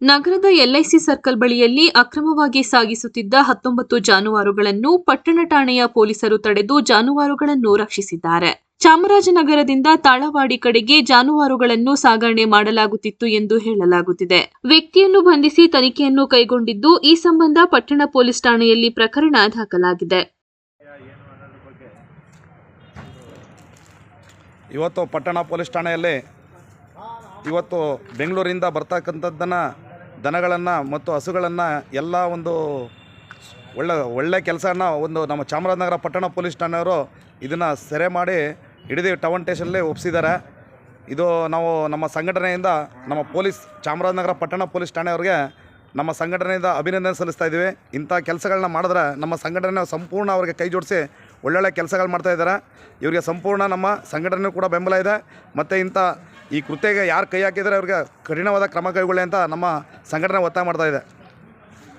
ನಗರದ LIC circle ಬಳಿಯಲ್ಲಿ ಅಕ್ರಮವಾಗಿ ಸಾಗಿಸುತ್ತಿದ್ದ 19 ಜಾನುವಾರುಗಳನ್ನು ಪಟ್ಟಣ ಠಾಣೆಯ ಪೊಲೀಸರು ತಡೆದು ಜಾನುವಾರುಗಳನ್ನು ರಕ್ಷಿಸಿದ್ದಾರೆ. ಚಾಮರಾಜನಗರದಿಂದ ತಾಳವಾಡಿ ಕಡೆಗೆ ಜಾನುವಾರುಗಳನ್ನು ಸಾಗಣೆ ಮಾಡಲಾಗುತ್ತಿತ್ತು ಎಂದು ಹೇಳಲಾಗುತ್ತಿದೆ. ವ್ಯಕ್ತಿಯನ್ನು ಬಂಧಿಸಿ ತನಿಖೆಯನ್ನು ಕೈಗೊಂಡಿದ್ದು, ಈ ಸಂಬಂಧ ಪಟ್ಟಣ ಪೊಲೀಸ್ ಠಾಣೆಯಲ್ಲಿ ಪ್ರಕರಣ ದಾಖಲಾಗಿದೆ. ಇವತ್ತು ಪಟ್ಟಣ ಪೊಲೀಸ್ ಠಾಣೆಯಲ್ಲಿ ಬೆಂಗಳೂರಿಂದ ಬರ್ತಕ್ಕಂಥದ್ದನ್ನು ದನಗಳನ್ನು ಮತ್ತು ಹಸುಗಳನ್ನು ಎಲ್ಲ ಒಂದು ಒಳ್ಳೆ ಕೆಲಸನ ನಮ್ಮ ಚಾಮರಾಜನಗರ ಪಟ್ಟಣ ಪೊಲೀಸ್ ಠಾಣೆಯವರು ಇದನ್ನು ಸೆರೆ ಮಾಡಿ ಹಿಡಿದು ಟೌನ್ ಸ್ಟೇಷನಲ್ಲಿ ಒಪ್ಪಿಸಿದ್ದಾರೆ. ಇದು ನಾವು ನಮ್ಮ ಸಂಘಟನೆಯಿಂದ ನಮ್ಮ ಚಾಮರಾಜನಗರ ಪಟ್ಟಣ ಪೊಲೀಸ್ ಠಾಣೆಯವ್ರಿಗೆ ನಮ್ಮ ಸಂಘಟನೆಯಿಂದ ಅಭಿನಂದನೆ ಸಲ್ಲಿಸ್ತಾ ಇದ್ದೀವಿ. ಇಂಥ ಕೆಲಸಗಳನ್ನ ಮಾಡಿದ್ರೆ ನಮ್ಮ ಸಂಘಟನೆ ಸಂಪೂರ್ಣ ಅವ್ರಿಗೆ ಕೈ ಜೋಡಿಸಿ ಒಳ್ಳೊಳ್ಳೆ ಕೆಲಸಗಳು ಮಾಡ್ತಾಯಿದ್ದಾರೆ. ಇವರಿಗೆ ಸಂಪೂರ್ಣ ನಮ್ಮ ಸಂಘಟನೆ ಕೂಡ ಬೆಂಬಲ ಇದೆ. ಮತ್ತು ಈ ಕೃತ್ಯಕ್ಕೆ ಯಾರು ಕೈ ಹಾಕಿದರೆ ಅವ್ರಿಗೆ ಕಠಿಣವಾದ ಕ್ರಮ ಕೈಗೊಳ್ಳಿ ಅಂತ ನಮ್ಮ ಸಂಘಟನೆ ಒತ್ತಾಯ ಮಾಡ್ತಾಯಿದೆ.